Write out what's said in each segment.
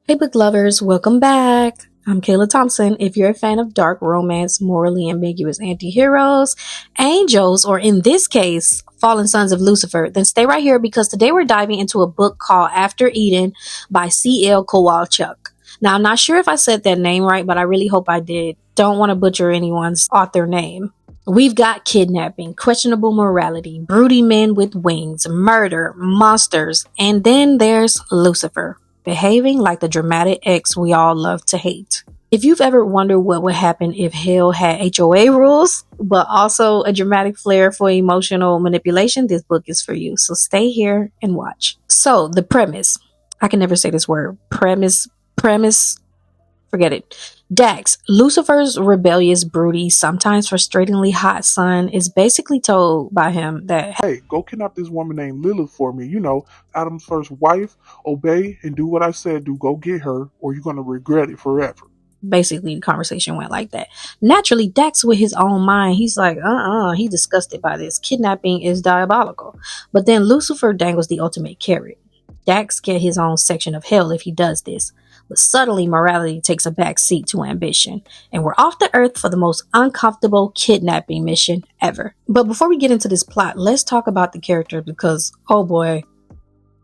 Hey, book lovers, welcome back. I'm Kayla Thompson. If you're a fan of dark romance, morally ambiguous anti-heroes, angels, or in this case, fallen sons of Lucifer, then stay right here because today we're diving into a book called After Eden by C.L. Kowalchuk. Now, I'm not sure if I said that name right, but I really hope I did. Don't want to butcher anyone's author name. We've got kidnapping, questionable morality, broody men with wings, murder, monsters, and then there's Lucifer, behaving like the dramatic ex we all love to hate. If you've ever wondered what would happen if hell had HOA rules, but also a dramatic flair for emotional manipulation, this book is for you. So stay here and watch. So, the premise. I can never say this word. Premise, forget it. Dax, Lucifer's rebellious, broody, sometimes frustratingly hot son, is basically told by him that, Hey, go kidnap this woman named Lilith for me. Adam's first wife. Obey and do what I said. Do go get her, or you're gonna regret it forever. basically the conversation went like that. Naturally, Dax with his own mind, he's like, he's disgusted by this. Kidnapping is diabolical. But then Lucifer dangles the ultimate carrot. Dax get his own section of hell if he does this. But subtly, morality takes a back seat to ambition. And we're off the earth for the most uncomfortable kidnapping mission ever. But before we get into this plot, let's talk about the character because, oh boy,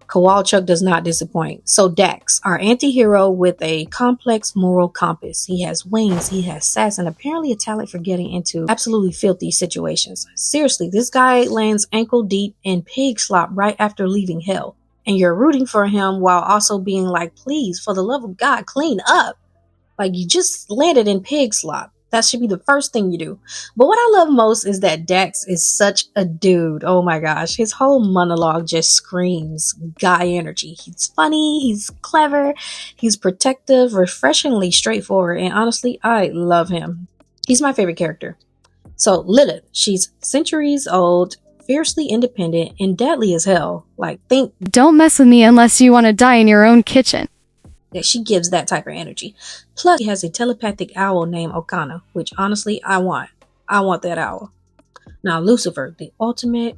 Kowalchuk does not disappoint. So Dax, our anti-hero with a complex moral compass. He has wings, he has sass, and apparently a talent for getting into absolutely filthy situations. Seriously, this guy lands ankle deep in pig slop right after leaving hell. And you're rooting for him while also being like, please, for the love of God, clean up. Like, you just landed in pig slop. That should be the first thing you do. But what I love most is that Dax is such a dude. Oh my gosh. His whole monologue just screams guy energy. He's funny, he's clever, he's protective, refreshingly straightforward, and honestly, I love him. He's my favorite character. So, Lilith, she's centuries old, fiercely independent, and deadly as hell. Like, think Don't mess with me unless you want to die in your own kitchen. that she gives that type of energy. Plus, she has a telepathic owl named Okana, which honestly, I want. I want that owl. Now, Lucifer, the ultimate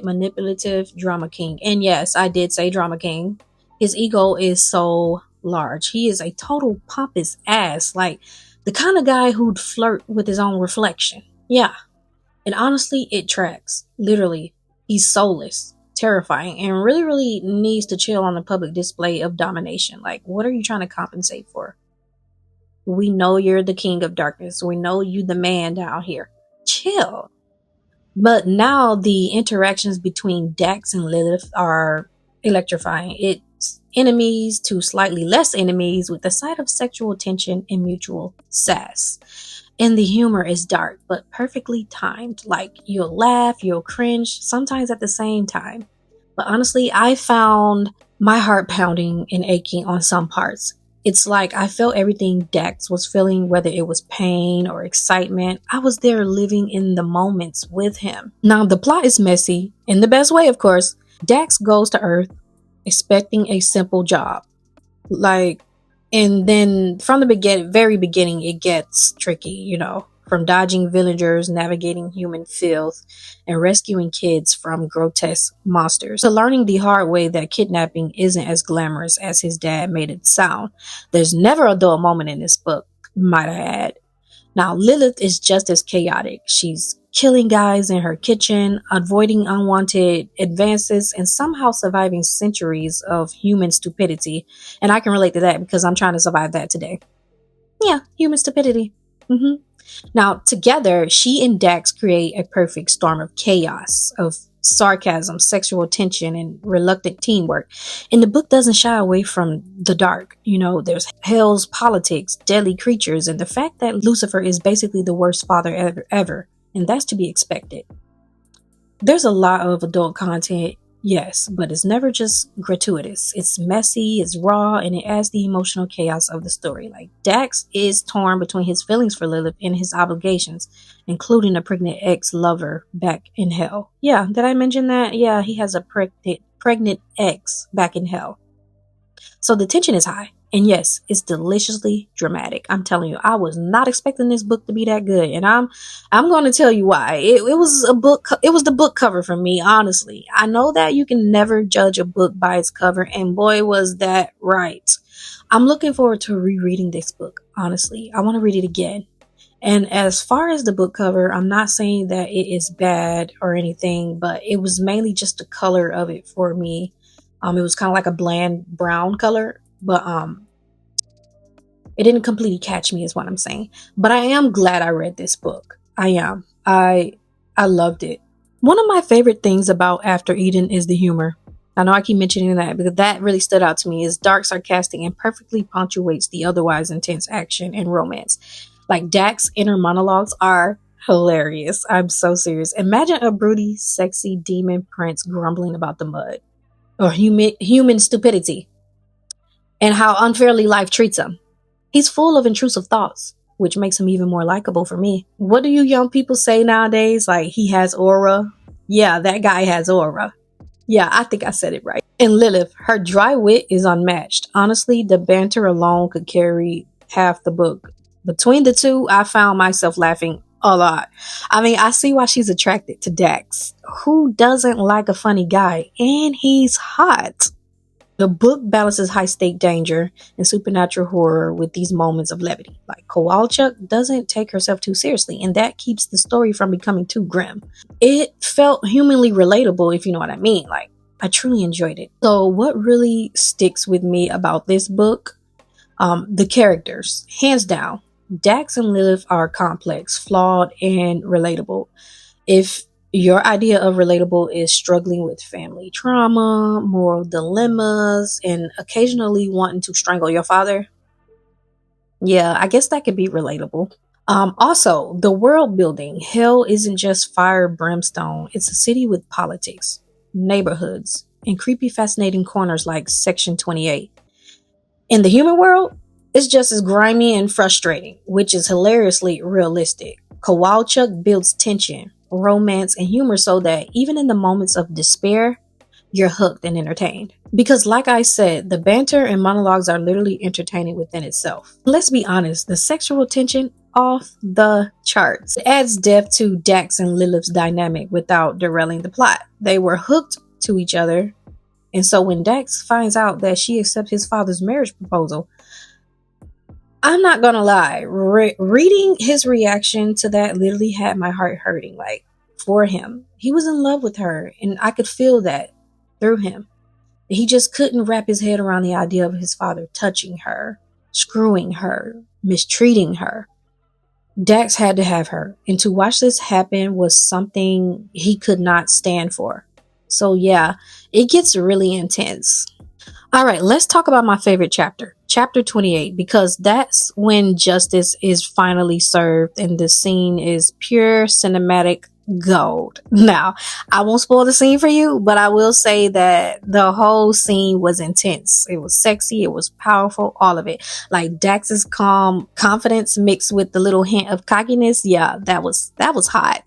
manipulative drama king. And yes, I did say drama king. His ego is so large. He is a total pompous ass. Like, the kind of guy who'd flirt with his own reflection. Yeah. And honestly, it tracks. Literally, he's soulless, terrifying, and really, really needs to chill on the public display of domination. Like, what are you trying to compensate for? We know you're the king of darkness. We know you the man down here. Chill. But now the interactions between Dax and Lilith are electrifying. It's enemies to slightly less enemies with a side of sexual tension and mutual sass. And the humor is dark, but perfectly timed. Like, you'll laugh, you'll cringe, sometimes at the same time. But honestly, I found my heart pounding and aching on some parts. It's like I felt everything Dax was feeling, whether it was pain or excitement. I was there living in the moments with him. Now, the plot is messy, in the best way, of course. Dax goes to Earth expecting a simple job. And then from the very beginning, it gets tricky, from dodging villagers, navigating human filth, and rescuing kids from grotesque monsters, to learning the hard way that kidnapping isn't as glamorous as his dad made it sound. There's never a dull moment in this book, might I add. Now, Lilith is just as chaotic. She's killing guys in her kitchen, avoiding unwanted advances, and somehow surviving centuries of human stupidity. And I can relate to that because I'm trying to survive that today. Yeah, human stupidity. Now, together, she and Dax create a perfect storm of chaos, of sarcasm, sexual tension, and reluctant teamwork. And the book doesn't shy away from the dark. There's hell's politics, deadly creatures, and the fact that Lucifer is basically the worst father ever. And that's to be expected. There's a lot of adult content, yes, but it's never just gratuitous. It's messy, it's raw, and it adds the emotional chaos of the story. Like, Dax is torn between his feelings for Lilith and his obligations, including a pregnant ex-lover back in hell. Yeah, did I mention that? Yeah, he has a pregnant ex back in hell. So the tension is high. And yes, it's deliciously dramatic. I'm telling you, I was not expecting this book to be that good, and I'm going to tell you why. It was a book. It was the book cover for me. Honestly, I know that you can never judge a book by its cover, and boy, was that right. I'm looking forward to rereading this book. Honestly, I want to read it again. And as far as the book cover, I'm not saying that it is bad or anything, but it was mainly just the color of it for me. It was kind of like a bland brown color, but it didn't completely catch me is what I'm saying. But I am glad I read this book. I am. I loved it. One of my favorite things about After Eden is the humor. I know I keep mentioning that because that really stood out to me. It's dark, sarcastic, and perfectly punctuates the otherwise intense action and romance. Like Dak's inner monologues are hilarious. I'm so serious. Imagine a broody, sexy demon prince grumbling about the mud or human stupidity and how unfairly life treats him. He's full of intrusive thoughts, which makes him even more likable for me. What do you young people say nowadays? Like, he has aura? Yeah, that guy has aura. Yeah, I think I said it right. And Lilith, her dry wit is unmatched. Honestly, the banter alone could carry half the book. Between the two, I found myself laughing a lot. I mean, I see why she's attracted to Dax. Who doesn't like a funny guy? And he's hot. The book balances high-stake danger and supernatural horror with these moments of levity. Like, Kowalchuk doesn't take herself too seriously, and that keeps the story from becoming too grim. It felt humanly relatable, if you know what I mean. Like, I truly enjoyed it. So what really sticks with me about this book? The characters. Hands down, Dax and Lilith are complex, flawed, and relatable. If your idea of relatable is struggling with family trauma, moral dilemmas, and occasionally wanting to strangle your father, yeah, I guess that could be relatable. Also, the world building. Hell isn't just fire brimstone. It's a city with politics, neighborhoods, and creepy fascinating corners like Section 28. In the human world, it's just as grimy and frustrating, which is hilariously realistic. Kowalchuk builds tension, romance, and humor so that even in the moments of despair, you're hooked and entertained. Because like I said, the banter and monologues are literally entertaining within itself. Let's be honest, the sexual tension off the charts. It adds depth to Dax and Lilith's dynamic without derailing the plot. They were hooked to each other, and so when Dax finds out that she accepts his father's marriage proposal, I'm not gonna lie, reading his reaction to that literally had my heart hurting, like, for him. He was in love with her, and I could feel that through him. He just couldn't wrap his head around the idea of his father touching her, screwing her, mistreating her. Dax had to have her, and to watch this happen was something he could not stand for. So yeah, it gets really intense. All right, let's talk about my favorite chapter, chapter 28, because that's when justice is finally served and the scene is pure cinematic gold. Now, I won't spoil the scene for you, but I will say that the whole scene was intense. It was sexy, it was powerful, all of it. Like Dax's calm confidence mixed with the little hint of cockiness. Yeah, that was hot.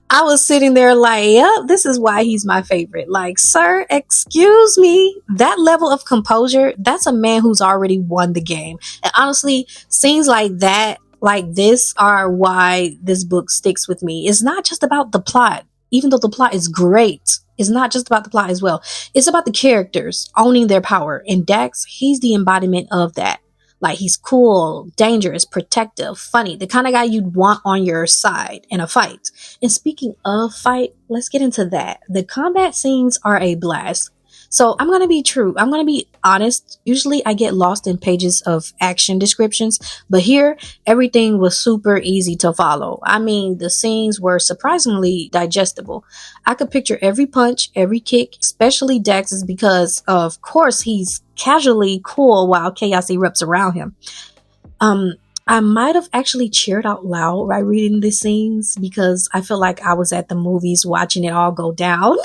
I was sitting there like, yep, this is why he's my favorite. Like, sir, excuse me. That level of composure, that's a man who's already won the game. And honestly, scenes like that, like this, are why this book sticks with me. It's not just about the plot, even though the plot is great. It's not just about the plot as well. It's about the characters owning their power. And Dax, he's the embodiment of that. Like, he's cool, dangerous, protective, funny, the kind of guy you'd want on your side in a fight. And speaking of fight, let's get into that. The combat scenes are a blast. So I'm going to be true. I'm going to be honest. Usually I get lost in pages of action descriptions, but here everything was super easy to follow. I mean, the scenes were surprisingly digestible. I could picture every punch, every kick, especially Dax's, because of course he's casually cool while chaos erupts around him. I might have actually cheered out loud by reading the scenes because I feel like I was at the movies watching it all go down.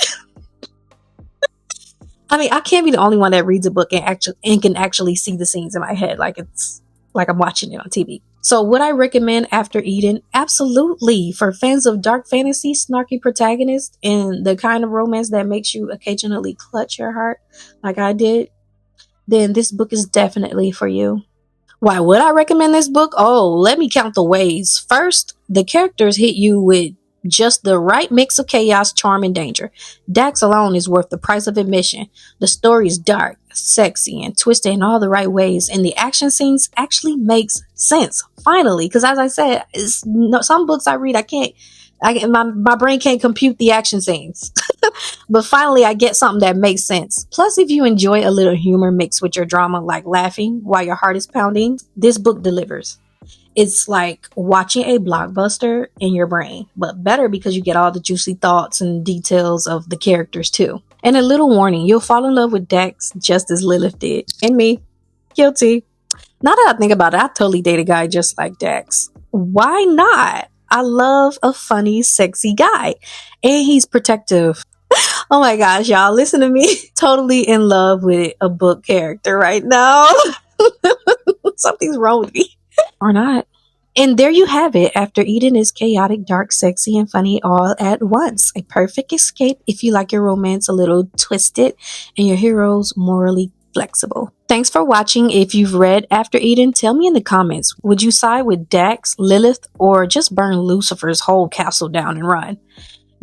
I mean, I can't be the only one that reads a book and can actually see the scenes in my head like it's like I'm watching it on TV. So would I recommend After Eden? Absolutely. For fans of dark fantasy, snarky protagonists, and the kind of romance that makes you occasionally clutch your heart like I did. then this book is definitely for you. Why would I recommend this book? Oh, let me count the ways. First, the characters hit you with just the right mix of chaos, charm, and danger. Dax alone is worth the price of admission. The story is dark, sexy, and twisted in all the right ways, and the action scenes actually makes sense. Finally, because as I said, some books I read, my brain can't compute the action scenes. But finally, I get something that makes sense. Plus, if you enjoy a little humor mixed with your drama, like laughing while your heart is pounding, this book delivers. It's like watching a blockbuster in your brain, but better because you get all the juicy thoughts and details of the characters too. And a little warning, you'll fall in love with Dax just as Lilith did. And me. Guilty. Now that I think about it, I totally date a guy just like Dax. Why not? I love a funny, sexy guy. And he's protective. Oh my gosh, y'all, listen to me. Totally in love with a book character right now. Something's wrong with me. Or not. And there you have it. After Eden is chaotic, dark, sexy, and funny all at once. A perfect escape if you like your romance a little twisted and your heroes morally flexible. Thanks for watching. If you've read After Eden, tell me in the comments. Would you side with Dax, Lilith, or just burn Lucifer's whole castle down and run?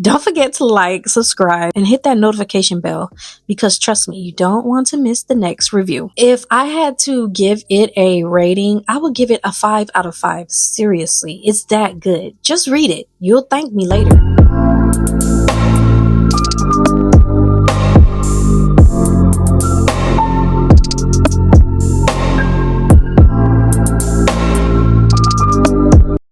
Don't forget to like, subscribe, and hit that notification bell because trust me, you don't want to miss the next review. If I had to give it a rating, I would give it a 5 out of 5. Seriously, it's that good. Just read it. You'll thank me later.